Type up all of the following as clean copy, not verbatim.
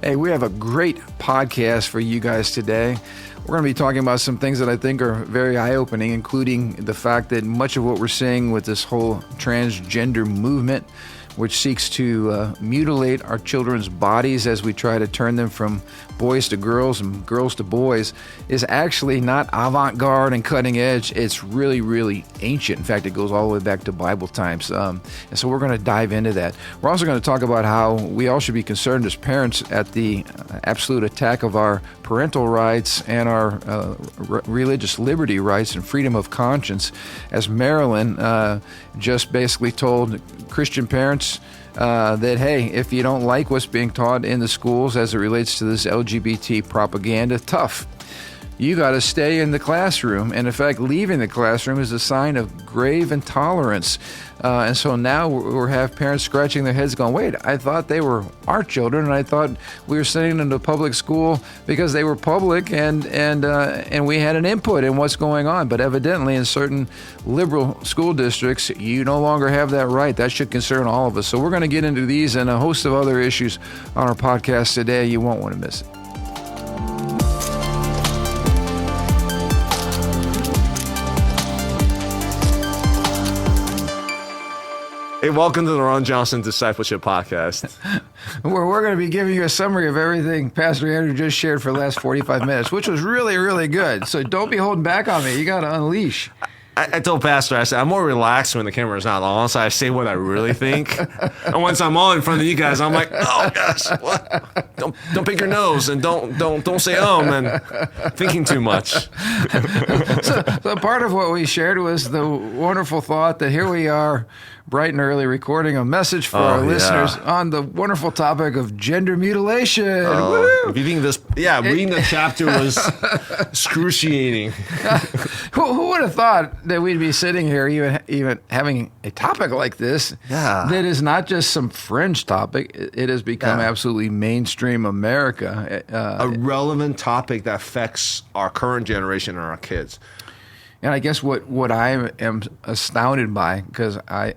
Hey, we have a great podcast for you guys today. We're going to be talking about some things that I think are very eye-opening, including the fact that much of what we're seeing with this whole transgender movement, which seeks to mutilate our children's bodies as we try to turn them from boys to girls and girls to boys, is actually not avant-garde and cutting edge. It's really, really ancient. In fact, it goes all the way back to Bible times. And so we're going to dive into that. We're also going to talk about how we all should be concerned as parents at the absolute attack of our parental rights and our religious liberty rights and freedom of conscience, as Maryland just basically told Christian parents that, hey, if you don't like what's being taught in the schools as it relates to this LGBT propaganda, tough. You got to stay in the classroom. And in fact, leaving the classroom is a sign of grave intolerance. And so now we have parents scratching their heads going, wait, I thought they were our children, and I thought we were sending them to public school because they were public and we had an input in what's going on. But evidently in certain liberal school districts, you no longer have that right. That should concern all of us. So we're going to get into these and a host of other issues on our podcast today. You won't want to miss it. Hey, welcome to the Ron Johnson Discipleship Podcast. We're going to be giving you a summary of everything Pastor Andrew just shared for the last 45 minutes, which was really, really good. So don't be holding back on me. You got to unleash. I told Pastor, I said, I'm more relaxed when the camera's not on, so I say what I really think. And once I'm all in front of you guys, I'm like, oh gosh, what? Don't pick your nose and don't say and thinking too much. So part of what we shared was the wonderful thought that here we are, bright and early, recording a message for our listeners on the wonderful topic of gender mutilation. If you think this, reading the chapter was excruciating. Who would have thought that we'd be sitting here even having a topic like this that is not just some fringe topic. It has become absolutely mainstream America. A relevant topic that affects our current generation and our kids. And I guess what I am astounded by, because I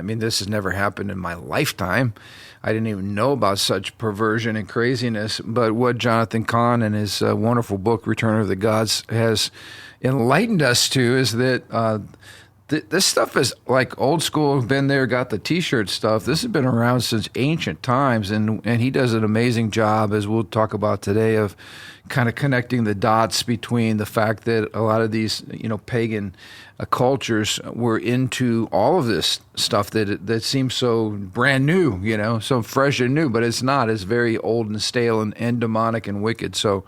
mean, this has never happened in my lifetime. I didn't even know about such perversion and craziness. But what Jonathan Cahn in his wonderful book, Return of the Gods, has enlightened us to is that this stuff is like old school, been there, got the T-shirt stuff. This has been around since ancient times, and he does an amazing job, as we'll talk about today, of kind of connecting the dots between the fact that a lot of these, pagan cultures were into all of this stuff that seems so brand new, so fresh and new, but it's not. It's very old and stale and demonic and wicked. So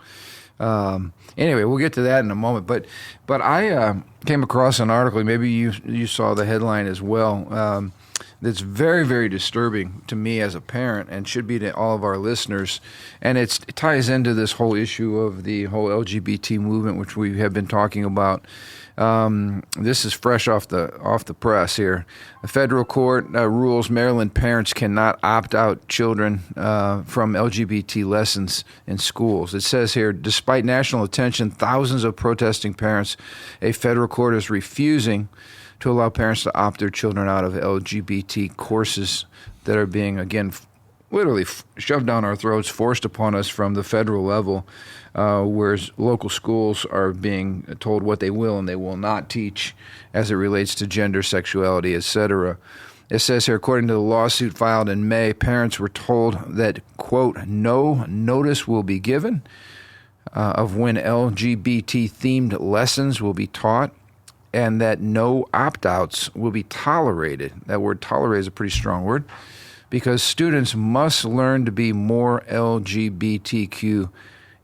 anyway, we'll get to that in a moment. But I came across an article, maybe you saw the headline as well, that's very, very disturbing to me as a parent and should be to all of our listeners. And it ties into this whole issue of the whole LGBT movement, which we have been talking about. This is fresh off the press here. A federal court rules Maryland parents cannot opt out children from LGBT lessons in schools. It says here, despite national attention, thousands of protesting parents, a federal court is refusing to allow parents to opt their children out of LGBT courses that are being, again, literally shoved down our throats, forced upon us from the federal level, whereas local schools are being told what they will and they will not teach as it relates to gender, sexuality, etc. It says here, according to the lawsuit filed in May, parents were told that, quote, no notice will be given of when LGBT-themed lessons will be taught, and that no opt-outs will be tolerated. That word tolerate is a pretty strong word, because students must learn to be more LGBTQ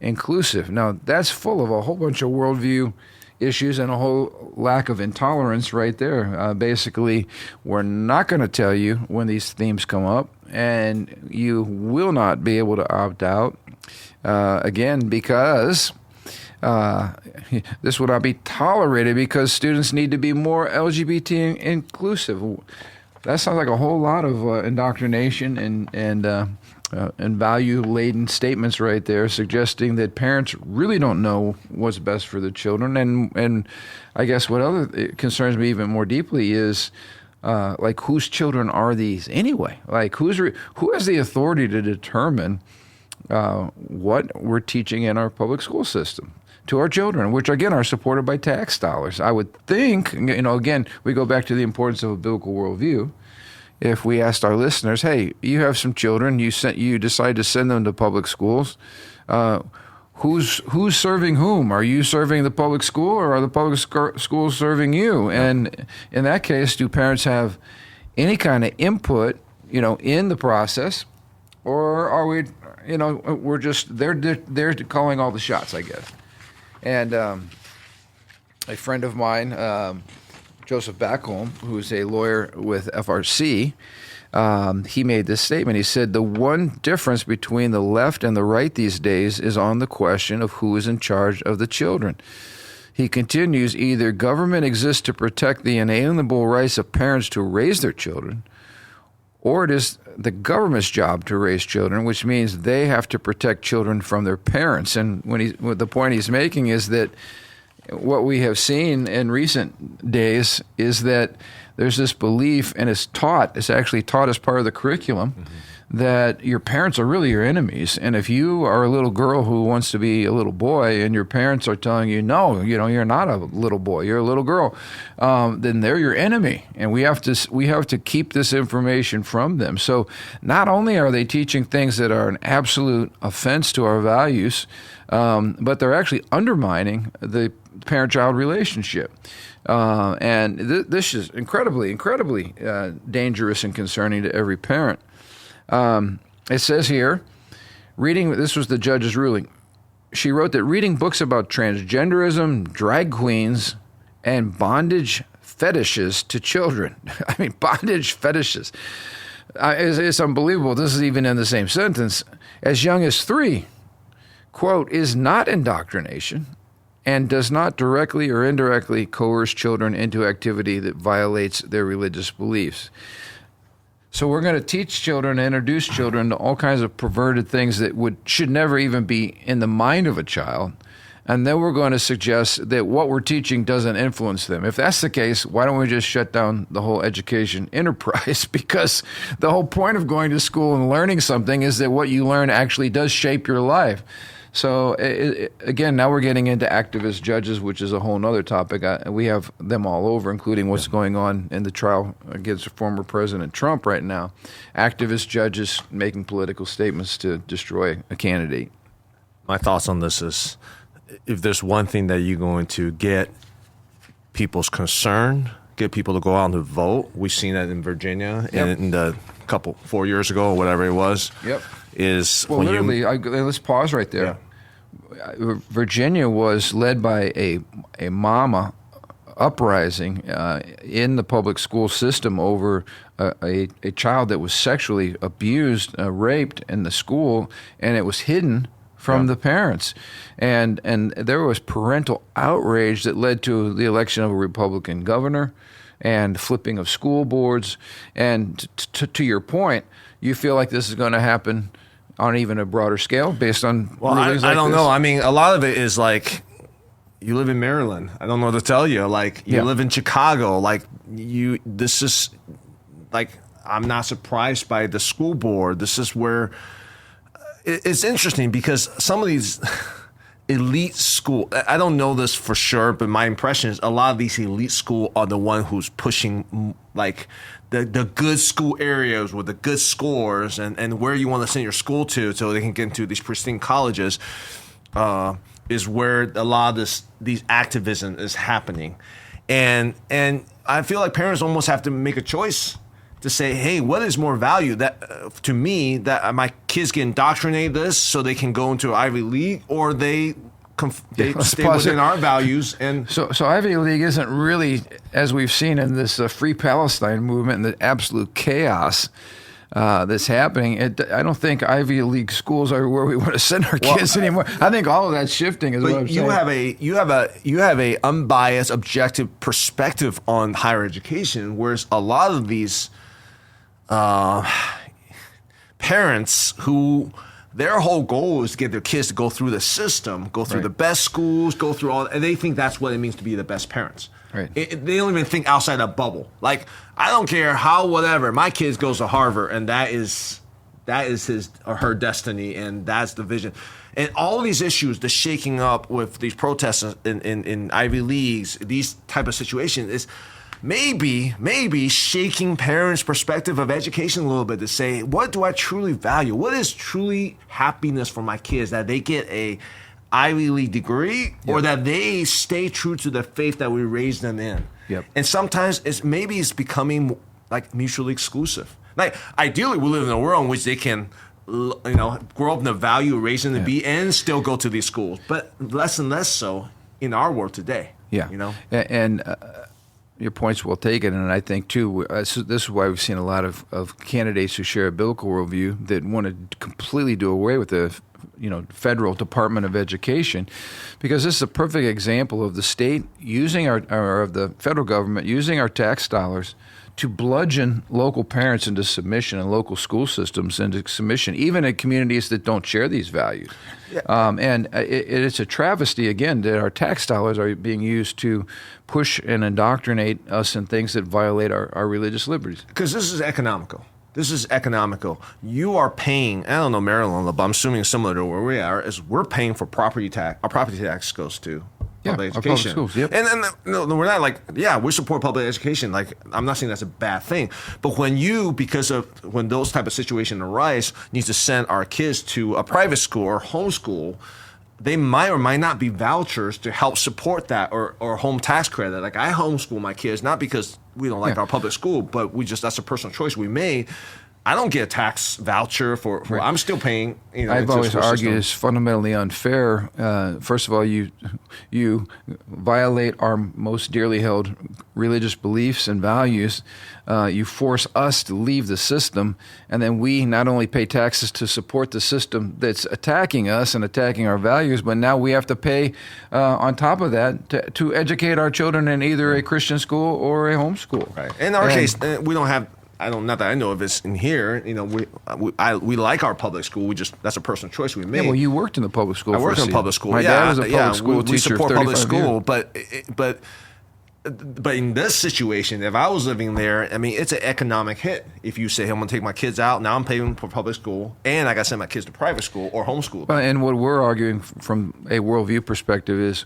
inclusive. Now, that's full of a whole bunch of worldview issues and a whole lack of intolerance right there. Basically, we're not going to tell you when these themes come up, and you will not be able to opt out, again, because this will not be tolerated because students need to be more LGBT inclusive. That sounds like a whole lot of indoctrination and value-laden statements right there, suggesting that parents really don't know what's best for the children. And I guess what other concerns me even more deeply is, like, whose children are these anyway? Like, who has the authority to determine what we're teaching in our public school system to our children, which again are supported by tax dollars. I would think, again, we go back to the importance of a biblical worldview. If we asked our listeners, hey, you have some children, you decide to send them to public schools, who's serving whom? Are you serving the public school, or are the public schools serving you? And in that case, do parents have any kind of input, in the process, or are we, we're just they're calling all the shots, I guess. And a friend of mine, Joseph Backholm, who's a lawyer with FRC, he made this statement. He said, the one difference between the left and the right these days is on the question of who is in charge of the children. He continues, either government exists to protect the inalienable rights of parents to raise their children, or it is the government's job to raise children, which means they have to protect children from their parents. And the point he's making is that what we have seen in recent days is that there's this belief, and it's actually taught as part of the curriculum, that your parents are really your enemies. And if you are a little girl who wants to be a little boy and your parents are telling you, no, you're not a little boy, you're a little girl, then they're your enemy. And we have to keep this information from them. So not only are they teaching things that are an absolute offense to our values, but they're actually undermining the parent-child relationship. And this is incredibly dangerous and concerning to every parent. It says here, this was the judge's ruling. She wrote that reading books about transgenderism, drag queens, and bondage fetishes to children. I mean, bondage fetishes. It's unbelievable. This is even in the same sentence. As young as 3, quote, is not indoctrination and does not directly or indirectly coerce children into activity that violates their religious beliefs. So we're going to teach children, introduce children to all kinds of perverted things that should never even be in the mind of a child. And then we're going to suggest that what we're teaching doesn't influence them. If that's the case, why don't we just shut down the whole education enterprise? Because the whole point of going to school and learning something is that what you learn actually does shape your life. So again, now we're getting into activist judges, which is a whole other topic. We have them all over, including what's going on in the trial against former President Trump right now. Activist judges making political statements to destroy a candidate. My thoughts on this is, if there's one thing that you're going to get people's concern, get people to go out and vote, we've seen that in Virginia in the 4 years ago or whatever it was. Yep. Let's pause right there. Yeah. Virginia was led by a mama uprising in the public school system over a child that was sexually abused, raped in the school, and it was hidden from the parents. And there was parental outrage that led to the election of a Republican governor and flipping of school boards. And to your point, you feel like this is going to happen on even a broader scale based on rulings like I don't this? know. I mean, a lot of it is like, you live in Maryland. I don't know what to tell you. Like, you live in Chicago. Like, this is, like, I'm not surprised by the school board. This is where, it's interesting because some of these elite school, I don't know this for sure, but my impression is a lot of these elite school are the one who's pushing, like, the good school areas with the good scores and where you want to send your school to so they can get into these pristine colleges is where a lot of these activism is happening. And I feel like parents almost have to make a choice to say, hey, what is more value that to me that my kids get indoctrinated this so they can go into Ivy League, or they stay within our values. And so Ivy League isn't really, as we've seen in this Free Palestine movement and the absolute chaos that's happening. I don't think Ivy League schools are where we want to send our kids anymore. I think all of that's shifting. Is what I'm saying. You have a unbiased, objective perspective on higher education, whereas a lot of these parents who, their whole goal is to get their kids to go through the system, go through the best schools, go through all, and they think that's what it means to be the best parents. Right. They don't even think outside that bubble. Like, I don't care how whatever, my kids goes to Harvard, and that is that is his or her destiny, and that's the vision. And all these issues, the shaking up with these protests in Ivy Leagues, these type of situations is maybe shaking parents' perspective of education a little bit to say, what do I truly value? What is truly happiness for my kids? That they get a Ivy League degree, or that they stay true to the faith that we raised them in. Yep. And sometimes it's becoming like mutually exclusive. Like ideally, we live in a world in which they can, grow up in the value, raising to be, and still go to these schools. But less and less so in our world today. Yeah. And your point's well taken, and I think too, this is why we've seen a lot of candidates who share a biblical worldview that want to completely do away with the federal Department of Education, because this is a perfect example of the state using of the federal government using our tax dollars to bludgeon local parents into submission and local school systems into submission, even in communities that don't share these values. Yeah. And it's a travesty, again, that our tax dollars are being used to push and indoctrinate us in things that violate our religious liberties. Because this is economical. You are paying, I don't know Maryland, but I'm assuming similar to where we are, is we're paying for property tax. Our property tax goes to public education. Public schools, yep. And we're not like, we support public education. Like, I'm not saying that's a bad thing. But when when those type of situations arise, need to send our kids to a private school or homeschool, they might or might not be vouchers to help support that or home tax credit. Like, I homeschool my kids, not because we don't like our public school, but that's a personal choice we made. I don't get a tax voucher for right. I'm still paying. I've always argued it's fundamentally unfair. First of all, you violate our most dearly held religious beliefs and values. You force us to leave the system, and then we not only pay taxes to support the system that's attacking us and attacking our values, but now we have to pay on top of that to educate our children in either a Christian school or a homeschool. Right. In our case, we don't have. Not that I know of it's in here. We like our public school. That's a personal choice we made. Yeah, well, you worked in the public school. I worked in public school. My dad was a public school teacher. We support public school, years. but in this situation, if I was living there, it's an economic hit. If you say, hey, I'm going to take my kids out, now I'm paying for public school, and I got to send my kids to private school or homeschool. And what we're arguing from a worldview perspective is,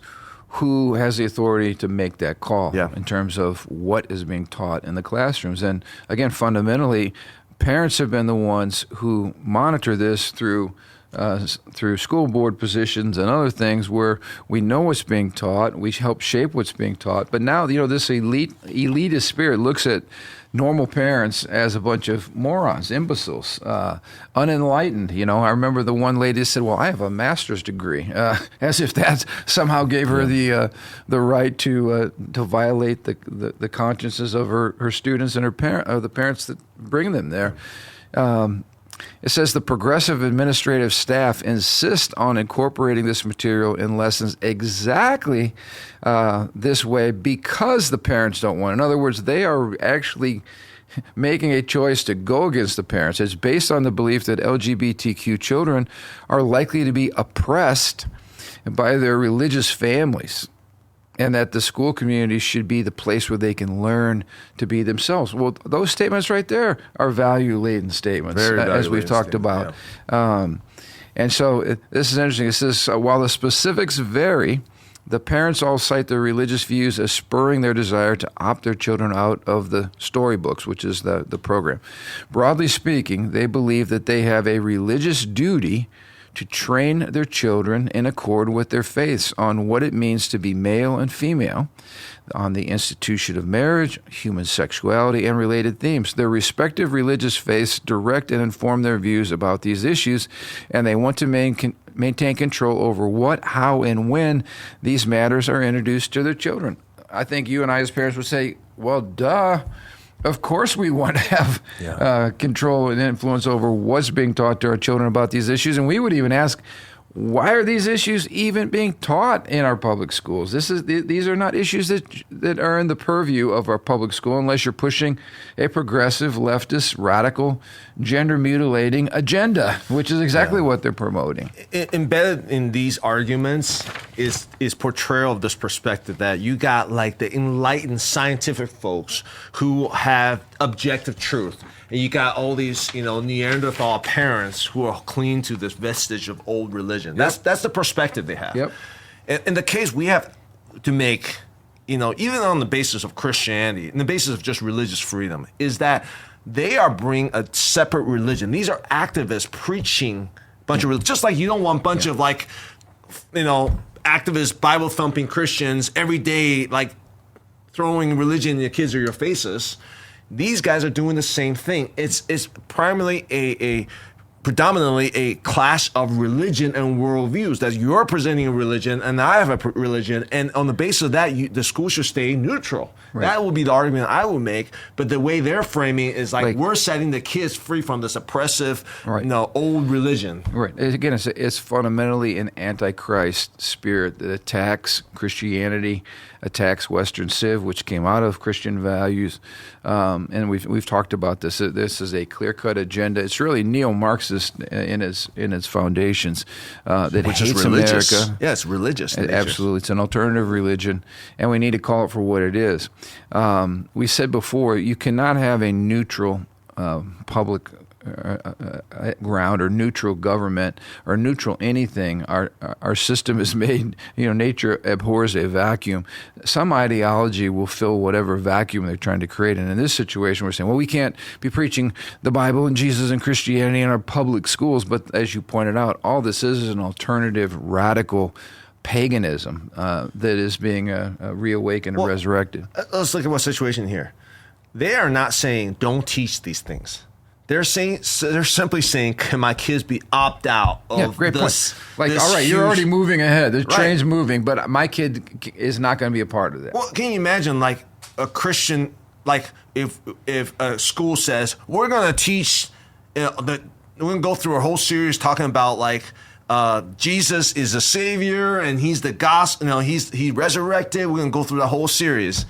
who has the authority to make that call in terms of what is being taught in the classrooms? And again, fundamentally, parents have been the ones who monitor this through school board positions and other things where we know what's being taught, we help shape what's being taught. But now, this elitist spirit looks at normal parents as a bunch of morons, imbeciles, unenlightened. I remember the one lady said, well, I have a master's degree, as if that somehow gave her the right to violate the consciences of her students and the parents that bring them there. It says the progressive administrative staff insist on incorporating this material in lessons exactly this way because the parents don't want it. In other words, they are actually making a choice to go against the parents. It's based on the belief that LGBTQ children are likely to be oppressed by their religious families, and that the school community should be the place where they can learn to be themselves. Well, those statements right there are value-laden statements, as we've talked about. Yeah. And so this is interesting. It says, while the specifics vary, the parents all cite their religious views as spurring their desire to opt their children out of the storybooks, which is the program. Broadly speaking, they believe that they have a religious duty to train their children in accord with their faiths on what it means to be male and female, on the institution of marriage, human sexuality, and related themes. Their respective religious faiths direct and inform their views about these issues, and they want to maintain control over what, how, and when these matters are introduced to their children. I think you and I as parents would say, well, duh. Of course we want to have control and influence over what's being taught to our children about these issues. And we would even ask, why are these issues even being taught in our public schools? These are not issues that are in the purview of our public school unless you're pushing a progressive, leftist, radical, gender-mutilating agenda, which is exactly what they're promoting. Embedded in these arguments is portrayal of this perspective that you got like the enlightened scientific folks who have objective truth. and you got all these, Neanderthal parents who are clinging to this vestige of old religion. That's the perspective they have. Yep. In the case we have to make, even on the basis of Christianity, and the basis of just religious freedom, is that they are bringing a separate religion. These are activists preaching a bunch of religion, just like you don't want a bunch of activist Bible thumping Christians every day, like throwing religion in your kids or your faces. These guys are doing the same thing. It's primarily predominantly a clash of religion and worldviews, that you're presenting a religion and I have a religion, and on the basis of that, the school should stay neutral. Right. That will be the argument I will make, but the way they're framing is like we're setting the kids free from this oppressive, old religion. Right. Again, it's fundamentally an antichrist spirit that attacks Christianity, attacks Western Civ, which came out of Christian values, and we've talked about this. This is a clear-cut agenda. It's really neo-Marxist in its foundations, that which hates is religious. America. Yeah, it's religious. Absolutely, it's an alternative religion, and we need to call it for what it is. We said before, you cannot have a neutral public ground or neutral government or neutral anything. Our system is made, nature abhors a vacuum. Some ideology will fill whatever vacuum they're trying to create. And in this situation, we're saying, well, we can't be preaching the Bible and Jesus and Christianity in our public schools. But as you pointed out, all this is an alternative, radical paganism that is being reawakened and resurrected. Let's look at what situation here. They are not saying don't teach these things. They're simply saying, can my kids be opt out of great this? Point. Like, all right, you're already moving ahead. The train's moving, but my kid is not going to be a part of that. Well, can you imagine, like, a Christian, like, if a school says, we're going to teach, we're going to go through a whole series talking about, like, Jesus is a savior and he's the gospel, he resurrected. We're going to go through the whole series.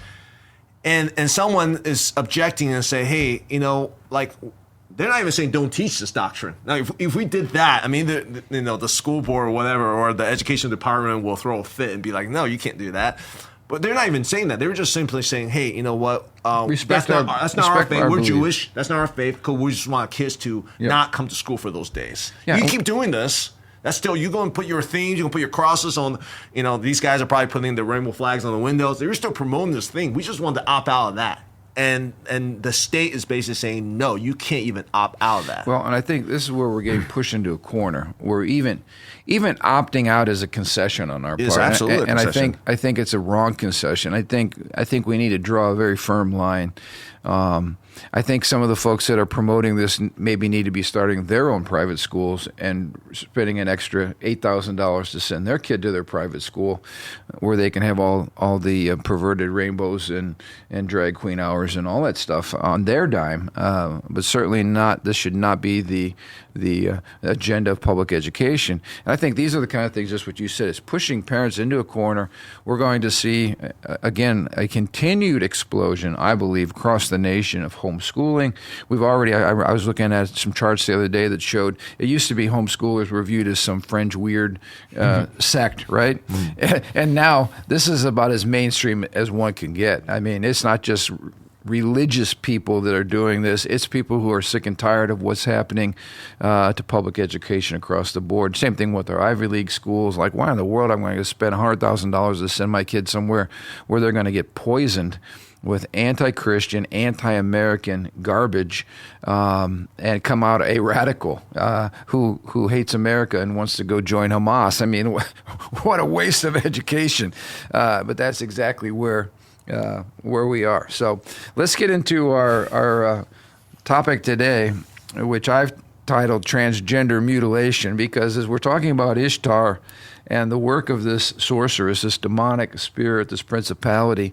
And someone is objecting and say, hey, they're not even saying don't teach this doctrine. Now, if we did that, I mean, the school board or whatever, or the education department will throw a fit and be like, no, you can't do that. But they're not even saying that. They're just simply saying, hey, you know what? That's not our faith. We're Jewish. That's not our faith, because we just want kids to not come to school for those days. Yeah. You keep doing this. That's still, you go and put your themes, you can put your crosses on, these guys are probably putting the rainbow flags on the windows. They're still promoting this thing. We just want to opt out of that. And the state is basically saying, no, you can't even opt out of that. Well, and I think this is where we're getting pushed into a corner, where even opting out is a concession on our part. It's absolutely a concession. And I think it's a wrong concession. I think we need to draw a very firm line. I think some of the folks that are promoting this maybe need to be starting their own private schools and spending an extra $8,000 to send their kid to their private school, where they can have all the perverted rainbows and drag queen hours and all that stuff on their dime. But certainly not. This should not be the agenda of public education. And I think these are the kind of things, just what you said, is pushing parents into a corner. We're going to see, again, a continued explosion, I believe, across the nation of homeschooling. We've already, I was looking at some charts the other day that showed it used to be homeschoolers were viewed as some fringe weird sect, right? And now this is about as mainstream as one can get. I mean, it's not just religious people that are doing this. It's people who are sick and tired of what's happening to public education across the board. Same thing with our Ivy League schools. Like, why in the world I'm going to spend $100,000 to send my kid somewhere where they're going to get poisoned with anti-Christian, anti-American garbage, and come out a radical who hates America and wants to go join Hamas. I mean, what a waste of education. But that's exactly where we are. So let's get into our topic today, which I've titled Transgender Mutilation, because as we're talking about Ishtar and the work of this sorceress, this demonic spirit, this principality,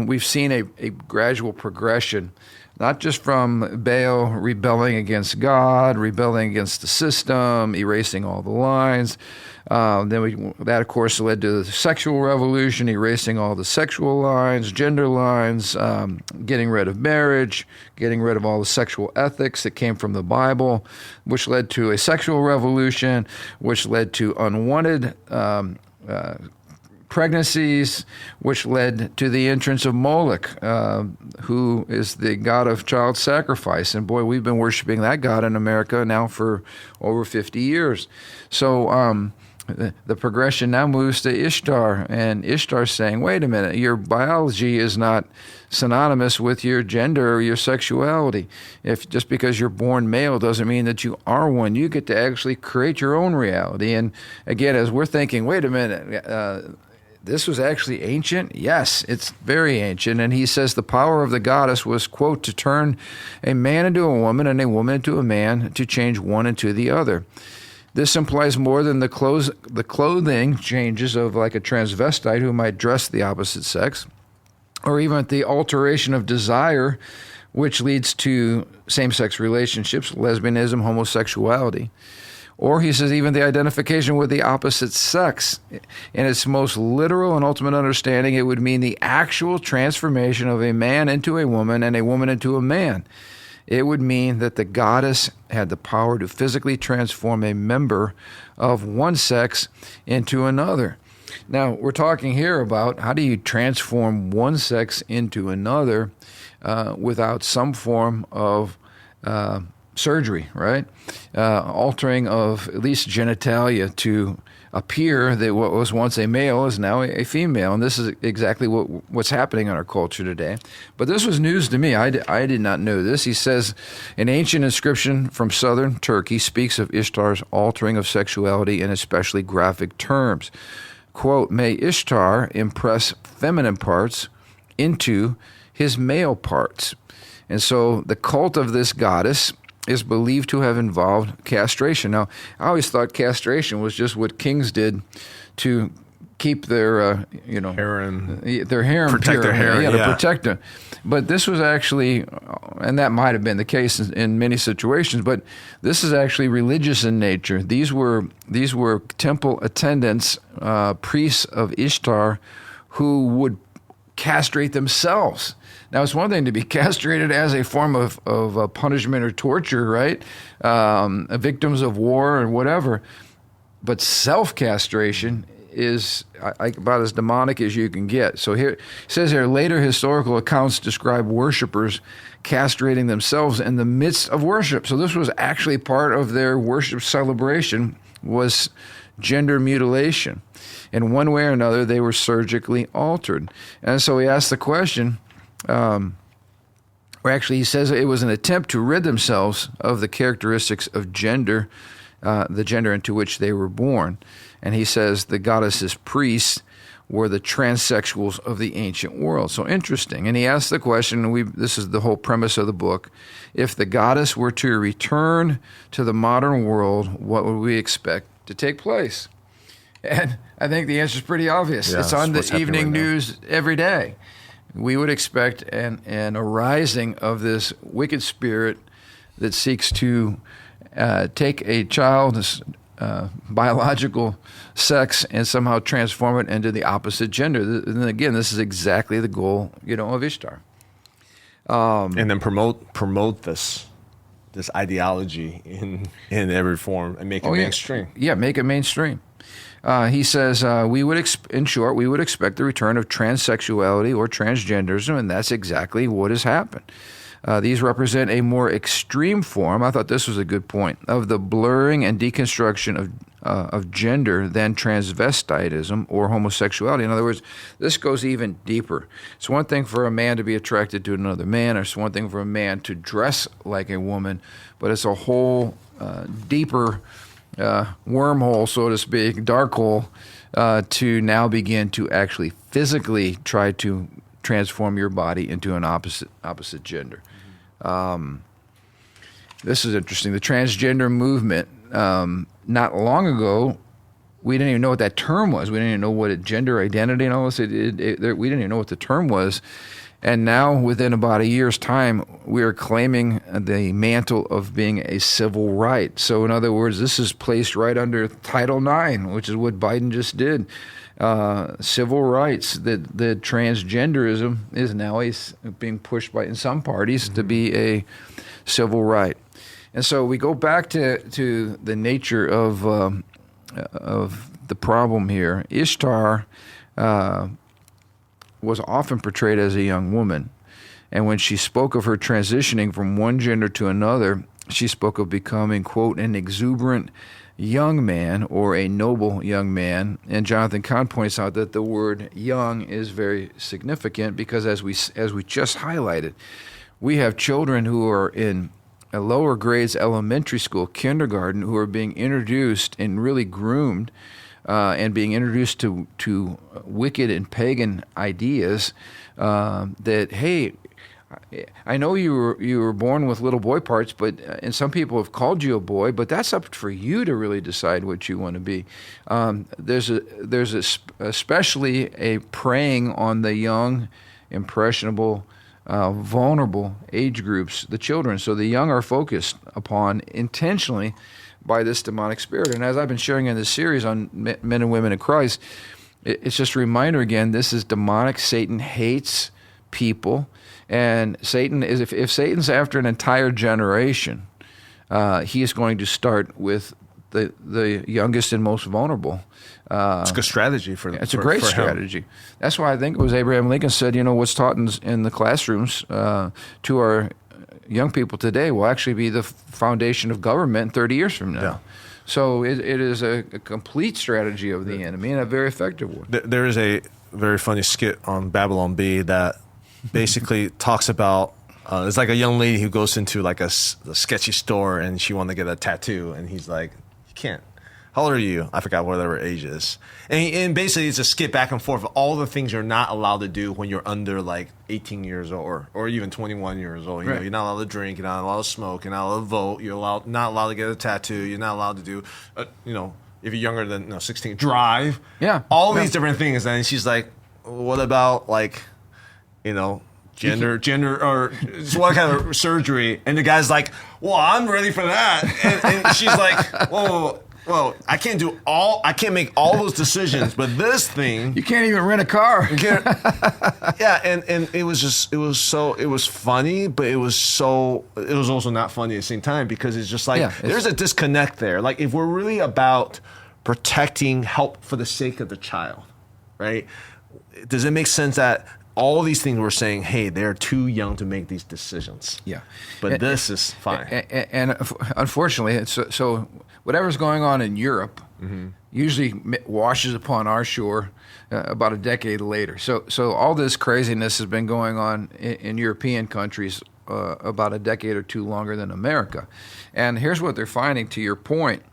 we've seen a gradual progression, not just from Baal rebelling against God, rebelling against the system, erasing all the lines. That, of course, led to the sexual revolution, erasing all the sexual lines, gender lines, getting rid of marriage, getting rid of all the sexual ethics that came from the Bible, which led to a sexual revolution, which led to unwanted pregnancies, which led to the entrance of Moloch, who is the god of child sacrifice. And boy, we've been worshiping that god in America now for over 50 years. So the progression now moves to Ishtar, and Ishtar's saying, wait a minute, your biology is not synonymous with your gender or your sexuality. If just because you're born male doesn't mean that you are one. You get to actually create your own reality. And again, as we're thinking, wait a minute, this was actually ancient? Yes, it's very ancient. And he says the power of the goddess was, quote, to turn a man into a woman and a woman into a man, to change one into the other. This implies more than the clothing changes of like a transvestite who might dress the opposite sex, or even the alteration of desire, which leads to same-sex relationships, lesbianism, homosexuality. Or he says even the identification with the opposite sex. In its most literal and ultimate understanding, it would mean the actual transformation of a man into a woman and a woman into a man. It would mean that the goddess had the power to physically transform a member of one sex into another. Now, we're talking here about how do you transform one sex into another without some form of surgery, right? Altering of at least genitalia to appear that what was once a male is now a female. And this is exactly what's happening in our culture today. But this was news to me. I did not know this. He says, an ancient inscription from southern Turkey speaks of Ishtar's altering of sexuality in especially graphic terms. Quote, may Ishtar impress feminine parts into his male parts. And so the cult of this goddess is believed to have involved castration. Now, I always thought castration was just what kings did to keep their, harem, their harem protect pure. Their harem, to protect them. But this was actually, and that might have been the case in many situations, but this is actually religious in nature. These were temple attendants, priests of Ishtar, who would castrate themselves. Now, it's one thing to be castrated as a form of punishment or torture, right? Victims of war or whatever. But self-castration is about as demonic as you can get. So here it says here, later historical accounts describe worshipers castrating themselves in the midst of worship. So this was actually part of their worship celebration, was gender mutilation. In one way or another, they were surgically altered. And so he asked the question, or actually he says it was an attempt to rid themselves of the characteristics of gender, the gender into which they were born. And he says the goddess's priests were the transsexuals of the ancient world. So interesting. And he asked the question, and this is the whole premise of the book, if the goddess were to return to the modern world, what would we expect to take place? And I think the answer is pretty obvious. Yeah, it's on the evening right news every day. We would expect an arising of this wicked spirit that seeks to take a child's biological sex and somehow transform it into the opposite gender. And again, this is exactly the goal, of Ishtar. And then promote this ideology in every form and make it mainstream. Yeah, make it mainstream. He says, in short, we would expect the return of transsexuality or transgenderism, and that's exactly what has happened. These represent a more extreme form, I thought this was a good point, of the blurring and deconstruction of gender than transvestitism or homosexuality. In other words, this goes even deeper. It's one thing for a man to be attracted to another man, or it's one thing for a man to dress like a woman, but it's a whole deeper wormhole, so to speak, dark hole, to now begin to actually physically try to transform your body into an opposite gender. This is interesting. The transgender movement, not long ago, we didn't even know what that term was. We didn't even know what a gender identity and all this. We didn't even know what the term was. And now, within about a year's time, we are claiming the mantle of being a civil right. So, in other words, this is placed right under Title IX, which is what Biden just did. Civil rights, that transgenderism is now being pushed in some parties to be a civil right. And so we go back to the nature of the problem here. Ishtar was often portrayed as a young woman. And when she spoke of her transitioning from one gender to another, she spoke of becoming, quote, an exuberant young man or a noble young man. And Jonathan Cahn points out that the word young is very significant because as we just highlighted, we have children who are in lower grades, elementary school, kindergarten, who are being introduced and really groomed and being introduced to wicked and pagan ideas that, hey, I know you were born with little boy parts, but and some people have called you a boy, but that's up for you to really decide what you want to be. There's especially a preying on the young, impressionable, vulnerable age groups, the children. So the young are focused upon intentionally by this demonic spirit. And as I've been sharing in this series on men and women in Christ, it's just a reminder again, this is demonic. Satan hates people. And Satan is, if Satan's after an entire generation, he is going to start with the youngest and most vulnerable. It's a good strategy for them. It's a great strategy. That's why I think it was Abraham Lincoln said, what's taught in the classrooms to our young people today will actually be the foundation of government 30 years from now. Yeah. So it is a complete strategy of the enemy and a very effective one. There is a very funny skit on Babylon Bee that basically talks about it's like a young lady who goes into like a sketchy store and she wants to get a tattoo and he's like, you can't. How old are you? I forgot whatever age is. And basically it's a skit back and forth of all the things you're not allowed to do when you're under like 18 years old or even 21 years old. You know, you're not allowed to drink, you're not allowed to smoke, you're not allowed to vote, you're not allowed to get a tattoo, you're not allowed to do, if you're younger than 16, drive. Yeah. All these different things. And she's like, what about like, gender or what kind of surgery? And the guy's like, well, I'm ready for that. And she's like, whoa, I can't make all those decisions, but this thing. You can't even rent a car. Yeah. And it was funny, but it was also not funny at the same time because it's just like, there's a disconnect there. Like if we're really about protecting help for the sake of the child, right? Does it make sense that all these things we're saying, hey, they're too young to make these decisions? Yeah. But this is fine. And unfortunately, so whatever's going on in Europe usually washes upon our shore about a decade later. So all this craziness has been going on in European countries about a decade or two longer than America. And here's what they're finding, to your point.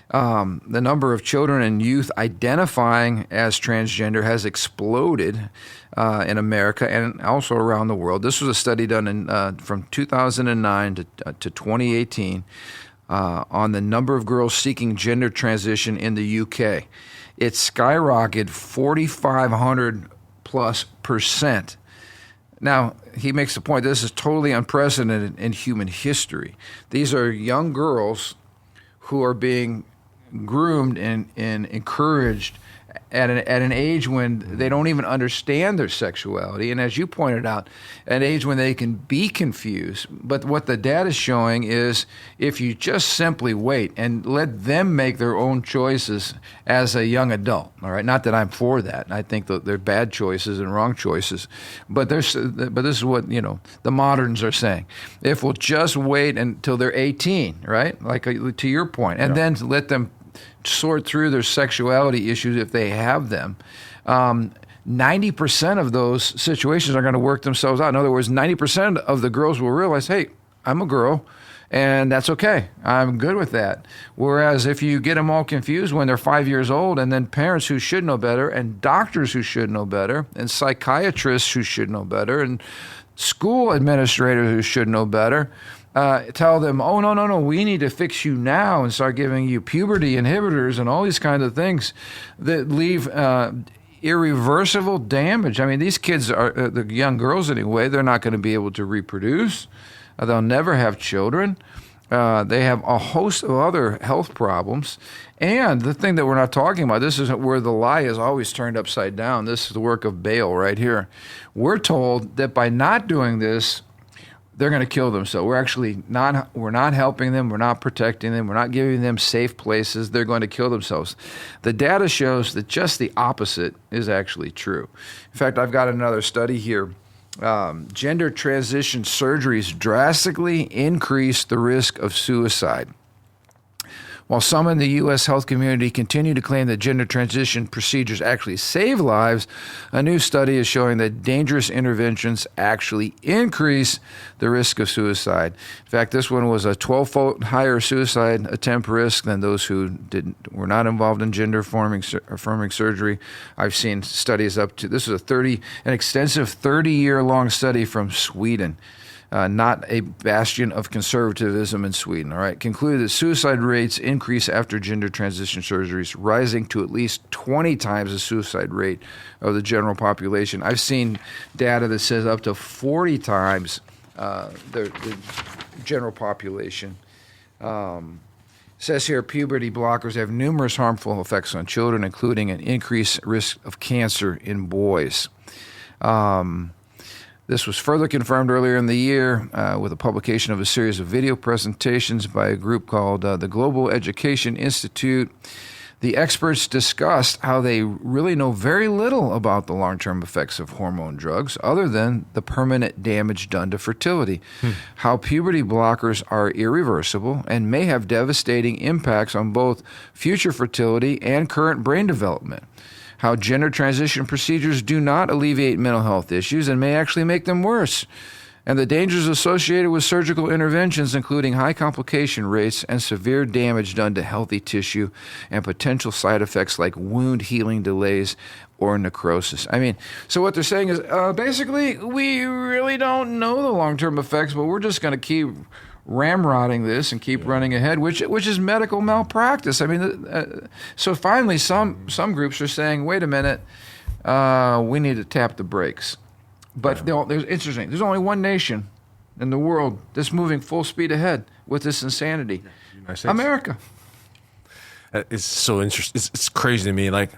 The number of children and youth identifying as transgender has exploded in America and also around the world. This was a study done from 2009 to 2018 on the number of girls seeking gender transition in the UK. It skyrocketed 4,500 plus %. Now, he makes the point, this is totally unprecedented in human history. These are young girls who are being groomed and encouraged at an age when they don't even understand their sexuality. And as you pointed out, an age when they can be confused. But what the data is showing is if you just simply wait and let them make their own choices as a young adult, all right? Not that I'm for that. I think that they're bad choices and wrong choices. But this is what, the moderns are saying. If we'll just wait until they're 18, right? Like to your point, and then let them sort through their sexuality issues if they have them. 90% of those situations are going to work themselves out. In other words, 90% of the girls will realize, hey, I'm a girl, and that's okay. I'm good with that. Whereas if you get them all confused when they're 5 years old, and then parents who should know better, and doctors who should know better, and psychiatrists who should know better, and school administrators who should know better, tell them, oh, no, we need to fix you now and start giving you puberty inhibitors and all these kinds of things that leave irreversible damage. I mean, these kids are, the young girls anyway, they're not going to be able to reproduce. They'll never have children. They have a host of other health problems. And the thing that we're not talking about, this is where the lie is always turned upside down. This is the work of Baal right here. We're told that by not doing this, they're going to kill themselves. We're not helping them. We're not protecting them. We're not giving them safe places. They're going to kill themselves. The data shows that just the opposite is actually true. In fact, I've got another study here. Gender transition surgeries drastically increase the risk of suicide. While some in the U.S. health community continue to claim that gender transition procedures actually save lives, a new study is showing that dangerous interventions actually increase the risk of suicide. In fact, this one was a 12-fold higher suicide attempt risk than those who were not involved in gender-affirming surgery. I've seen studies up to, this is an extensive 30-year-long study from Sweden. Not a bastion of conservatism in Sweden, all right, concluded that suicide rates increase after gender transition surgeries, rising to at least 20 times the suicide rate of the general population. I've seen data that says up to 40 times the general population. Says here, puberty blockers have numerous harmful effects on children, including an increased risk of cancer in boys. This was further confirmed earlier in the year with a publication of a series of video presentations by a group called the Global Education Institute. The experts discussed how they really know very little about the long-term effects of hormone drugs other than the permanent damage done to fertility, how puberty blockers are irreversible and may have devastating impacts on both future fertility and current brain development, how gender transition procedures do not alleviate mental health issues and may actually make them worse, and the dangers associated with surgical interventions, including high complication rates and severe damage done to healthy tissue and potential side effects like wound healing delays or necrosis. I mean, so what they're saying is basically we really don't know the long-term effects, but we're just going to keep ramrodding this and keep running ahead, which is medical malpractice. I mean, so finally some groups are saying, wait a minute, we need to tap the brakes. But there's interesting. There's only one nation in the world that's moving full speed ahead with this insanity. United States. America. It's so interesting. It's crazy to me. Like,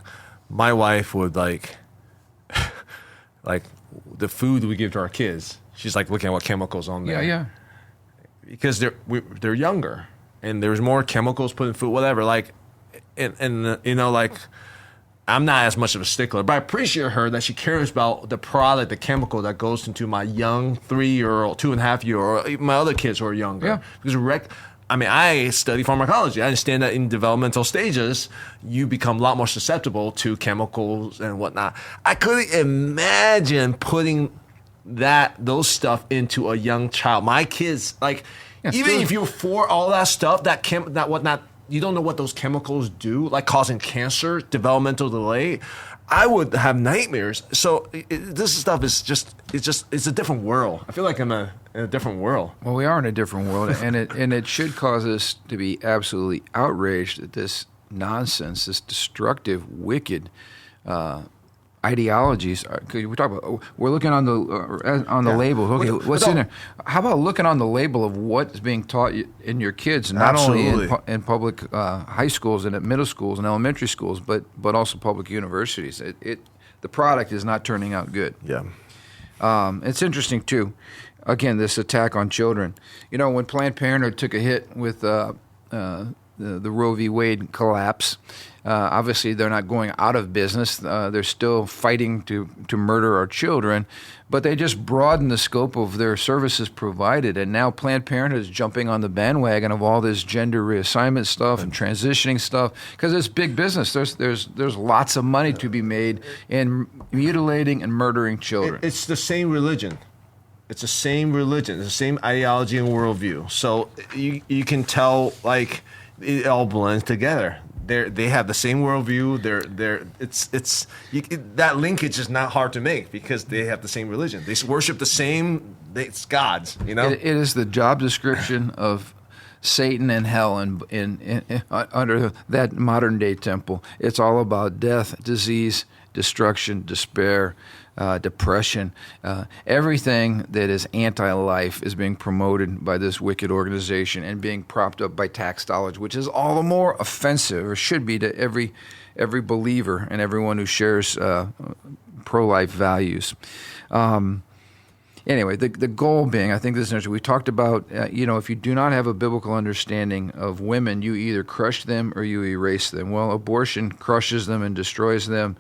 my wife would like the food we give to our kids. She's like looking at what chemicals on there. Yeah. Because they're younger and there's more chemicals put in food, whatever. Like, and you know, like, I'm not as much of a stickler, but I appreciate her that she cares about the product, the chemical that goes into my young 3-year-old, 2.5-year-old, my other kids who are younger. Yeah. Because I study pharmacology. I understand that in developmental stages, you become a lot more susceptible to chemicals and whatnot. I couldn't imagine putting those stuff into a young child. My kids, like, even if you're for all that stuff, that whatnot, you don't know what those chemicals do, like causing cancer, developmental delay. I would have nightmares. So this stuff is it's a different world. I feel like I'm in a different world. Well, we are in a different world, and it should cause us to be absolutely outraged at this nonsense, this destructive, wicked ideologies. We're looking on the label. Okay, what's in there? How about looking on the label of what is being taught in your kids, not Absolutely. only in public high schools and at middle schools and elementary schools, but also public universities. The product is not turning out good. Yeah. It's interesting too. Again, this attack on children. You know, when Planned Parenthood took a hit with the Roe v. Wade collapse. Obviously, they're not going out of business. They're still fighting to murder our children, but they just broadened the scope of their services provided. And now Planned Parenthood is jumping on the bandwagon of all this gender reassignment stuff and transitioning stuff because it's big business. There's lots of money to be made in mutilating and murdering children. It's the same religion. It's the same religion. It's the same ideology and worldview. So you can tell, like, it all blends together. They have the same worldview. That linkage is not hard to make because they have the same religion. They worship the same gods. You know, it is the job description of Satan and hell in under that modern day temple. It's all about death, disease, destruction, despair, depression. Everything that is anti-life is being promoted by this wicked organization and being propped up by tax dollars, which is all the more offensive, or should be, to every believer and everyone who shares pro-life values. anyway, the goal being, I think this is interesting. We talked about, if you do not have a biblical understanding of women, you either crush them or you erase them. Well, abortion crushes them and destroys them,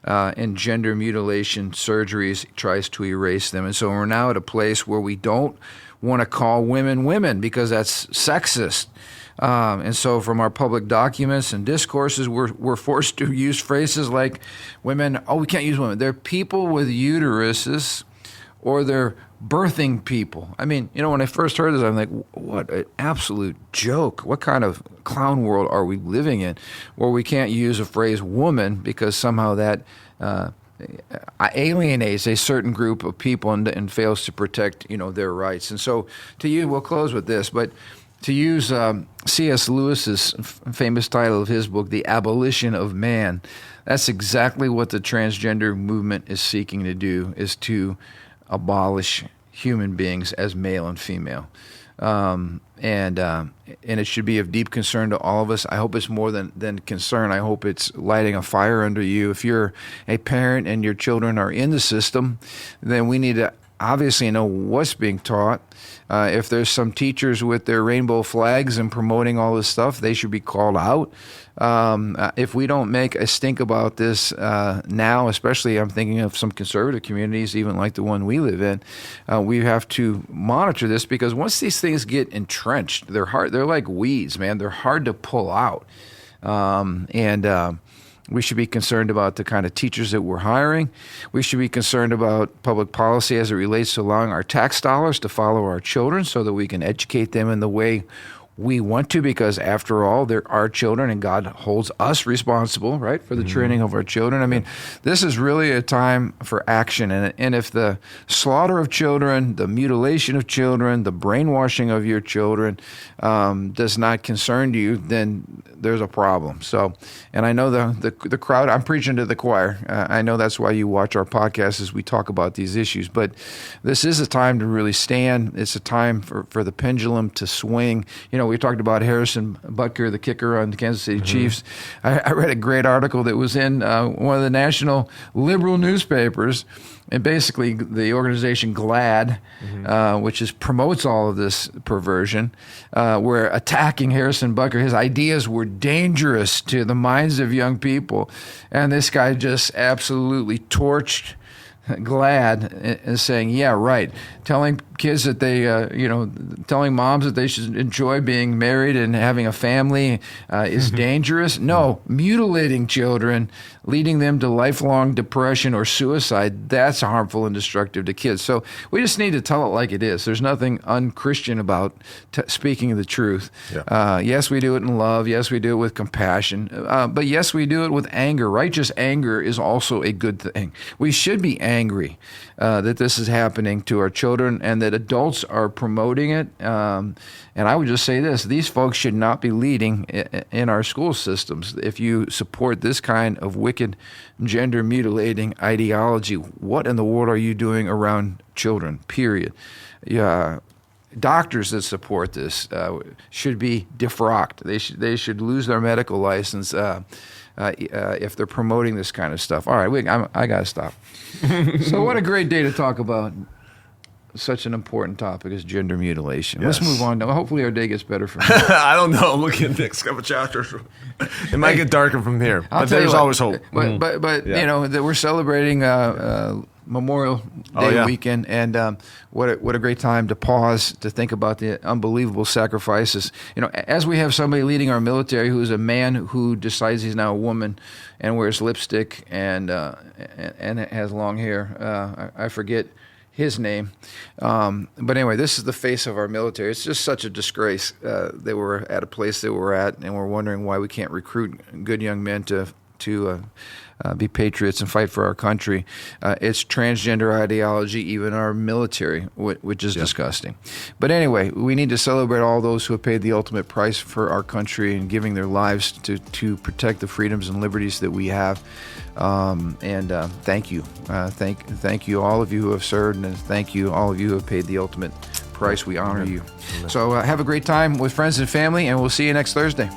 and gender mutilation surgeries tries to erase them. And so we're now at a place where we don't want to call women women because that's sexist. And so from our public documents and discourses, we're forced to use phrases like women, we can't use women. They're people with uteruses, or they're birthing people. I mean, when I first heard this, I'm like, what an absolute joke. What kind of clown world are we living in where we can't use a phrase woman because somehow that alienates a certain group of people and fails to protect, their rights. And so we'll close with this, but to use C.S. Lewis's famous title of his book, The Abolition of Man, that's exactly what the transgender movement is seeking to do, is to abolish human beings as male and female. And it should be of deep concern to all of us. I hope it's more than concern. I hope it's lighting a fire under you. If you're a parent and your children are in the system, then we need to obviously know what's being taught. If there's some teachers with their rainbow flags and promoting all this stuff, they should be called out. If we don't make a stink about this now, especially I'm thinking of some conservative communities, even like the one we live in, we have to monitor this, because once these things get entrenched, they're hard. They're like weeds, man. They're hard to pull out. We should be concerned about the kind of teachers that we're hiring. We should be concerned about public policy as it relates to allowing our tax dollars to follow our children so that we can educate them in the way we want to, because after all, they're our children and God holds us responsible, right, for the training of our children. I mean, this is really a time for action. And if the slaughter of children, the mutilation of children, the brainwashing of your children does not concern you, then there's a problem. So, and I know the crowd, I'm preaching to the choir. I know that's why you watch our podcast as we talk about these issues. But this is a time to really stand. It's a time for the pendulum to swing. We talked about Harrison Butker, the kicker on the Kansas City Chiefs. I read a great article that was in one of the national liberal newspapers, and basically the organization GLAAD, which promotes all of this perversion, were attacking Harrison Butker. His ideas were dangerous to the minds of young people, and this guy just absolutely torched GLAAD and saying, yeah, right, telling kids that they, telling moms that they should enjoy being married and having a family is dangerous. No, mutilating children, leading them to lifelong depression or suicide, that's harmful and destructive to kids. So we just need to tell it like it is. There's nothing unchristian about speaking the truth. Yeah. Yes, we do it in love. Yes, we do it with compassion. But yes, we do it with anger. Righteous anger is also a good thing. We should be angry that this is happening to our children and that adults are promoting it. And I would just say this, these folks should not be leading in our school systems. If you support this kind of wicked gender mutilating ideology, what in the world are you doing around children, period? Doctors that support this should be defrocked. They should lose their medical license if they're promoting this kind of stuff. All right, I got to stop. So what a great day to talk about such an important topic as gender mutilation. Yes. Let's move on. Hopefully our day gets better from here. I don't know. I'm looking at the next couple chapters. It might get darker from here, but there's always hope. But yeah. That we're celebrating Memorial Day weekend, and what a great time to pause to think about the unbelievable sacrifices. As we have somebody leading our military who is a man who decides he's now a woman and wears lipstick and has long hair. I forget his name. But anyway, this is the face of our military. It's just such a disgrace that we're at a place that we're at, and we're wondering why we can't recruit good young men to be patriots and fight for our country. It's transgender ideology, even our military, which is disgusting. But anyway, we need to celebrate all those who have paid the ultimate price for our country and giving their lives to protect the freedoms and liberties that we have. Thank you. Thank you, all of you who have served, and thank you, all of you who have paid the ultimate price. We honor you. So have a great time with friends and family, and we'll see you next Thursday.